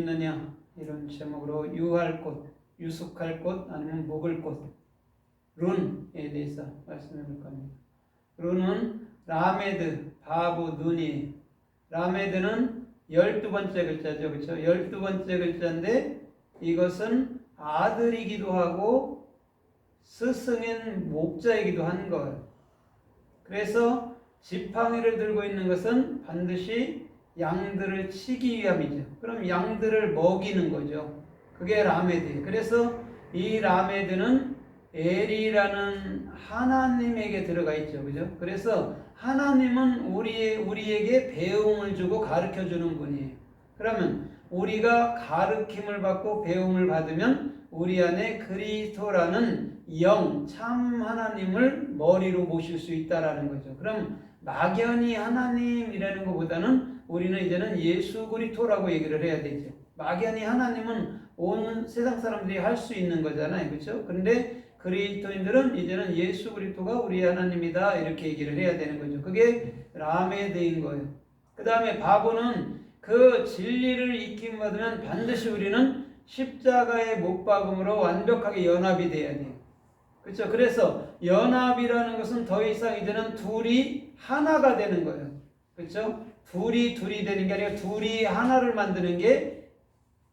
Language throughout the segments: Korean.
있느냐 이런 제목으로 유할 곳, 유숙할 곳 아니면 묵을 곳 룬에 대해서 말씀해 볼 겁니다. 룬은 라메드, 바브, 눈이 라메드는 12번째 글자죠. 그렇죠? 12번째 글자인데 이것은 아들이기도 하고 스승인 목자이기도 한 거예요. 그래서 지팡이를 들고 있는 것은 반드시 양들을 치기 위함이죠. 그럼 양들을 먹이는 거죠. 그게 라메드예요. 그래서 이 라메드는 엘이라는 하나님에게 들어가 있죠. 그죠? 그래서 하나님은 우리에게 배움을 주고 가르쳐 주는 분이에요. 그러면 우리가 가르침을 받고 배움을 받으면 우리 안에 그리스도라는 영, 참 하나님을 머리로 모실 수 있다라는 거죠. 그럼 막연히 하나님이라는 것보다는 우리는 이제는 예수 그리스도라고 얘기를 해야 되죠. 막연히 하나님은 온 세상 사람들이 할 수 있는 거잖아요. 그렇죠? 그런데 그리스도인들은 이제는 예수 그리스도가 우리 하나님이다 이렇게 얘기를 해야 되는 거죠. 그게 라메드인 거예요. 그 다음에 바보는 그 진리를 익힘 받으면 반드시 우리는 십자가의 못 박음으로 완벽하게 연합이 돼야 돼요. 그렇죠? 그래서 연합이라는 것은 더 이상 이제는 둘이 하나가 되는 거예요. 그렇죠? 둘이 되는 게 아니라 둘이 하나를 만드는 게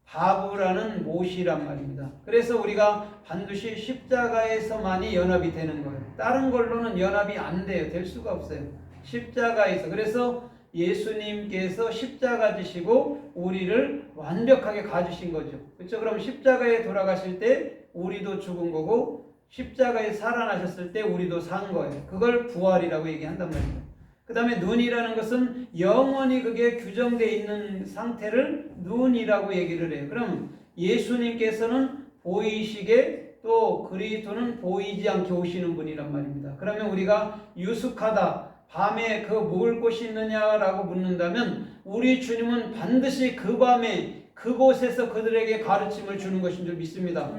바브라는 못이란 말입니다. 그래서 우리가 반드시 십자가에서만이 연합이 되는 거예요. 다른 걸로는 연합이 안 돼요. 될 수가 없어요. 십자가에서. 그래서 예수님께서 십자가 지시고 우리를 완벽하게 가주신 거죠. 그렇죠? 그럼 십자가에 돌아가실 때 우리도 죽은 거고 십자가에 살아나셨을 때 우리도 산 거예요. 그걸 부활이라고 얘기한단 말이에요. 그 다음에 눈이라는 것은 영원히 그게 규정되어 있는 상태를 눈이라고 얘기를 해요. 그럼 예수님께서는 보이시게 또 그리스도는 보이지 않게 오시는 분이란 말입니다. 그러면 우리가 유숙하다, 밤에 그 먹을 곳이 있느냐라고 묻는다면 우리 주님은 반드시 그 밤에 그곳에서 그들에게 가르침을 주는 것인 줄 믿습니다.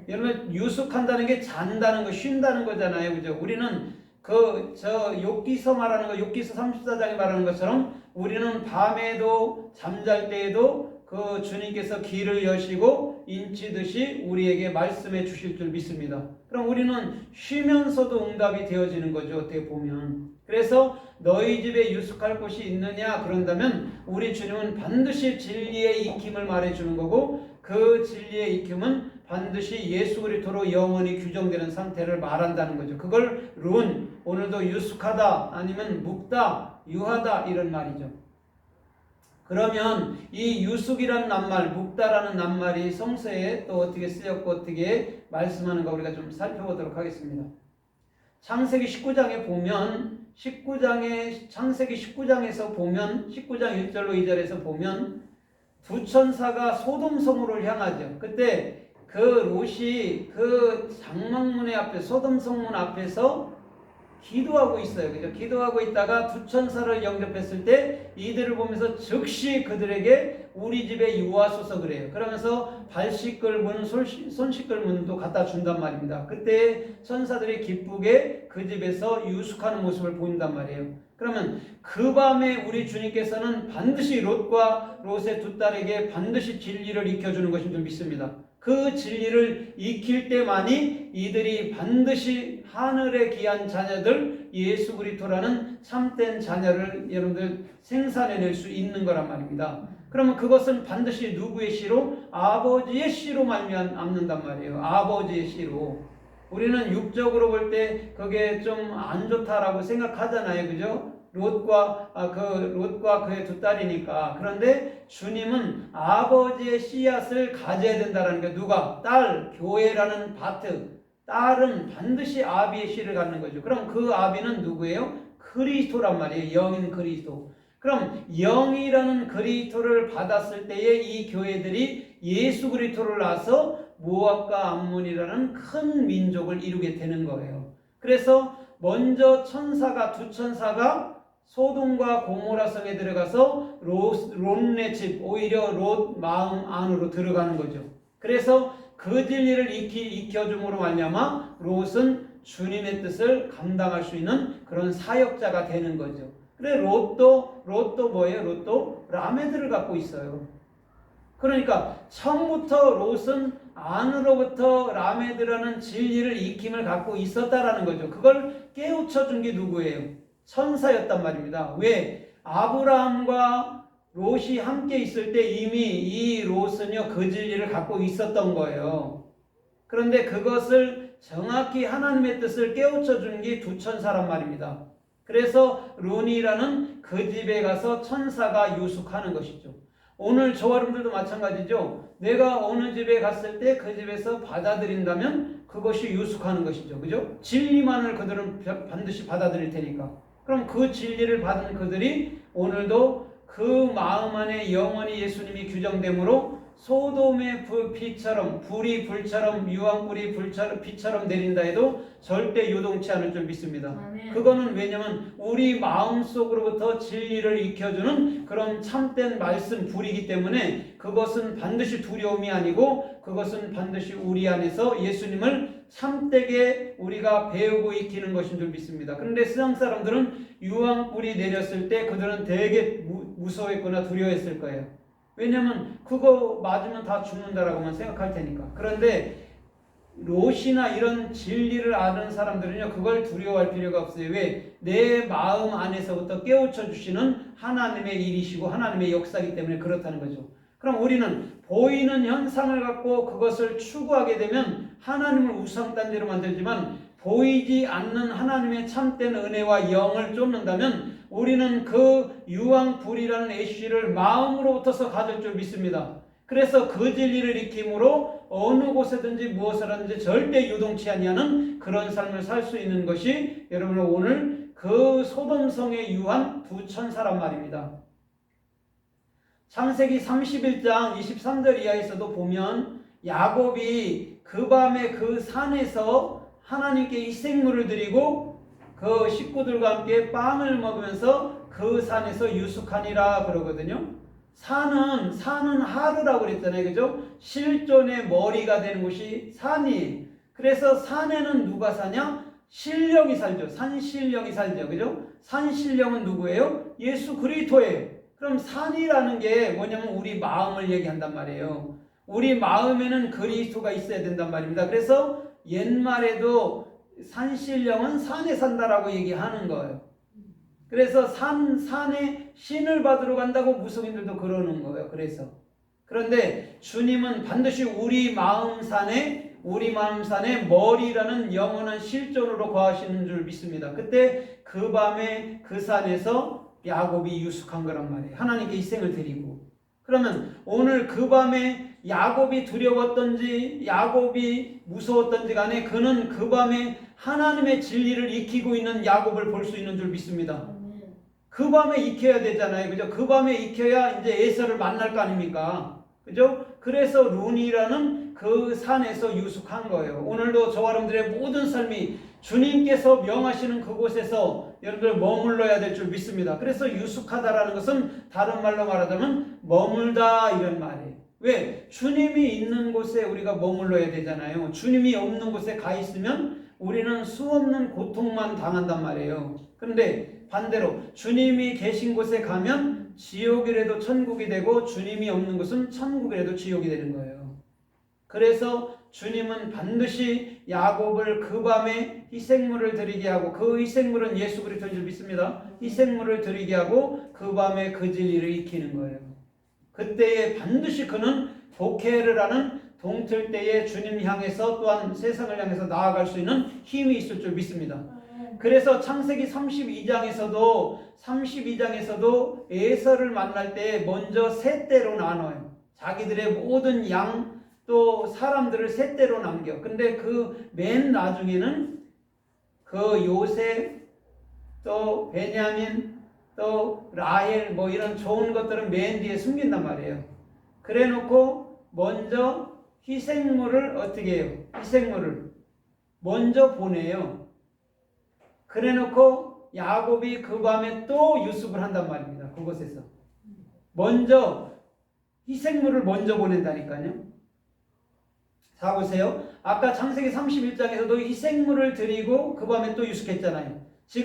여러분 유숙한다는 게 잔다는 거, 쉰다는 거잖아요. 그죠? 우리는 욥기서 말하는 거, 욥기서 34장에 말하는 것처럼 우리는 밤에도 잠잘 때에도 그 주님께서 길을 여시고 인치듯이 우리에게 말씀해 주실 줄 믿습니다. 그럼 우리는 쉬면서도 응답이 되어지는 거죠. 어떻게 보면. 그래서 너희 집에 유숙할 곳이 있느냐 그런다면 우리 주님은 반드시 진리의 익힘을 말해주는 거고 그 진리의 익힘은 반드시 예수 그리스도로 영원히 규정되는 상태를 말한다는 거죠. 그걸 룬, 오늘도 유숙하다 아니면 묵다, 유하다 이런 말이죠. 그러면 이 유숙이라는 낱말, 묵다라는 낱말이 성서에 또 어떻게 쓰였고 어떻게 말씀하는가 우리가 좀 살펴보도록 하겠습니다. 창세기 19장에 보면 창세기 19장에서 보면 19장 1절로 2절에서 보면 두 천사가 소돔성으로 향하죠. 그때 그 롯이 그 장막문의 앞에 소돔 성문 앞에서 기도하고 있어요. 그죠? 기도하고 있다가 두 천사를 영접했을 때 이들을 보면서 즉시 그들에게 우리 집에 유하소서 그래요. 그러면서 발 씻을 문, 손 씻을 문도 갖다 준단 말입니다. 그때 천사들이 기쁘게 그 집에서 유숙하는 모습을 보인단 말이에요. 그러면 그 밤에 우리 주님께서는 반드시 롯의 두 딸에게 반드시 진리를 익혀주는 것인 줄 믿습니다. 그 진리를 익힐 때만이 이들이 반드시 하늘의 귀한 자녀들 예수 그리스도라는 참된 자녀를 여러분들 생산해낼 수 있는 거란 말입니다. 그러면 그것은 반드시 누구의 씨로? 아버지의 씨로 말미암는단 말이에요. 아버지의 씨로. 우리는 육적으로 볼 때 그게 좀 안 좋다라고 생각하잖아요. 그죠? 롯과 그의 두 딸이니까. 그런데 주님은 아버지의 씨앗을 가져야 된다는 게 누가? 딸, 교회라는 바트. 딸은 반드시 아비의 씨를 갖는 거죠. 그럼 그 아비는 누구예요? 그리스도란 말이에요. 영인 그리스도. 그럼 영이라는 그리스도를 받았을 때에 이 교회들이 예수 그리스도를 낳아서 모압과 암몬이라는 큰 민족을 이루게 되는 거예요. 그래서 먼저 두 천사가 소돔과 고모라 성에 들어가서 롯의 집, 오히려 롯 마음 안으로 들어가는 거죠. 그래서 그 진리를 익혀줌으로 말미암아 롯은 주님의 뜻을 감당할 수 있는 그런 사역자가 되는 거죠. 그래 롯도 뭐예요? 롯도 라메드를 갖고 있어요. 그러니까 처음부터 롯은 안으로부터 라메드라는 진리를 익힘을 갖고 있었다라는 거죠. 그걸 깨우쳐 준 게 누구예요? 천사였단 말입니다. 왜? 아브라함과 롯이 함께 있을 때 이미 이 롯은요 그 진리를 갖고 있었던 거예요. 그런데 그것을 정확히 하나님의 뜻을 깨우쳐 준 게 두 천사란 말입니다. 그래서 론이라는 그 집에 가서 천사가 유숙하는 것이죠. 오늘 저와 여러분들도 마찬가지죠. 내가 어느 집에 갔을 때 그 집에서 받아들인다면 그것이 유숙하는 것이죠. 그죠? 진리만을 그들은 반드시 받아들일 테니까. 그럼 그 진리를 받은 그들이 오늘도 그 마음 안에 영원히 예수님이 규정됨으로 소돔의 빛처럼 불이 불처럼 유황불이 빛처럼 내린다 해도 절대 요동치 않을 줄 믿습니다. 아멘. 그거는 왜냐하면 우리 마음속으로부터 진리를 익혀주는 그런 참된 말씀 불이기 때문에 그것은 반드시 두려움이 아니고 그것은 반드시 우리 안에서 예수님을 참되게 우리가 배우고 익히는 것인 줄 믿습니다. 그런데 세상 사람들은 유황불이 내렸을 때 그들은 되게 무서워했거나 두려워했을 거예요. 왜냐면 그거 맞으면 다 죽는다라고만 생각할 테니까. 그런데 롯이나 이런 진리를 아는 사람들은요 그걸 두려워할 필요가 없어요. 왜? 내 마음 안에서부터 깨우쳐 주시는 하나님의 일이시고 하나님의 역사이기 때문에 그렇다는 거죠. 그럼 우리는 보이는 현상을 갖고 그것을 추구하게 되면 하나님을 우상단지로 만들지만 보이지 않는 하나님의 참된 은혜와 영을 쫓는다면 우리는 그 유황불이라는 애쉬를 마음으로부터서 가질 줄 믿습니다. 그래서 그 진리를 익힘으로 어느 곳에든지 무엇을 하든지 절대 유동치 아니하는 그런 삶을 살 수 있는 것이 여러분 오늘 그 소돔성에 유한 두 천사란 말입니다. 창세기 31장 23절 이하에서도 보면 야곱이 그 밤에 그 산에서 하나님께 희생물을 드리고 그 식구들과 함께 빵을 먹으면서 그 산에서 유숙하니라 그러거든요. 산은 하루라고 그랬잖아요. 그죠? 실존의 머리가 되는 곳이 산이. 그래서 산에는 누가 사냐? 신령이 살죠. 산신령이 살죠. 그죠? 산신령은 누구예요? 예수 그리스도예요. 그럼 산이라는 게 뭐냐면 우리 마음을 얘기한단 말이에요. 우리 마음에는 그리스도가 있어야 된단 말입니다. 그래서 옛말에도 산신령은 산에 산다라고 얘기하는 거예요. 그래서 산에 신을 받으러 간다고 무속인들도 그러는 거예요. 그런데 주님은 반드시 우리 마음 산에 머리라는 영원한 실존으로 거하시는 줄 믿습니다. 그때 그 밤에 그 산에서 야곱이 유숙한 거란 말이에요. 하나님께 희생을 드리고. 그러면 오늘 그 밤에 야곱이 두려웠던지 야곱이 무서웠던지 간에 그는 그 밤에 하나님의 진리를 익히고 있는 야곱을 볼 수 있는 줄 믿습니다. 그 밤에 익혀야 되잖아요. 그죠? 그 밤에 익혀야 이제 에서를 만날 거 아닙니까? 그죠? 그래서 룬이라는 그 산에서 유숙한 거예요. 오늘도 저와 여러분들의 모든 삶이 주님께서 명하시는 그곳에서 여러분들 머물러야 될 줄 믿습니다. 그래서 유숙하다라는 것은 다른 말로 말하자면 머물다 이런 말이에요. 왜? 주님이 있는 곳에 우리가 머물러야 되잖아요. 주님이 없는 곳에 가 있으면 우리는 수없는 고통만 당한단 말이에요. 그런데 반대로 주님이 계신 곳에 가면 지옥이라도 천국이 되고 주님이 없는 곳은 천국이라도 지옥이 되는 거예요. 그래서 주님은 반드시 야곱을 그 밤에 희생물을 드리게 하고 그 희생물은 예수 그리스도인 줄 믿습니다. 희생물을 드리게 하고 그 밤에 그 진리를 익히는 거예요. 그때에 반드시 그는 복회를 하는 동틀 때에 주님 향해서 또한 세상을 향해서 나아갈 수 있는 힘이 있을 줄 믿습니다. 그래서 창세기 32장에서도 에서를 만날 때 먼저 세 떼로 나눠요. 자기들의 모든 양 또 사람들을 세 떼로 남겨. 근데 그 맨 나중에는 그 요셉 또 베냐민 또 라헬 뭐 이런 좋은 것들은 맨 뒤에 숨긴단 말이에요. 그래 놓고 먼저 희생물을 어떻게 해요? 희생물을 먼저 보내요. 그래 놓고 야곱이 그 밤에 또 유숙을 한단 말입니다. 그곳에서 먼저 희생물을 먼저 보낸다니까요. 자 보세요. 아까 창세기 31장에서도 희생물을 드리고 그 밤에 또 유숙했잖아요.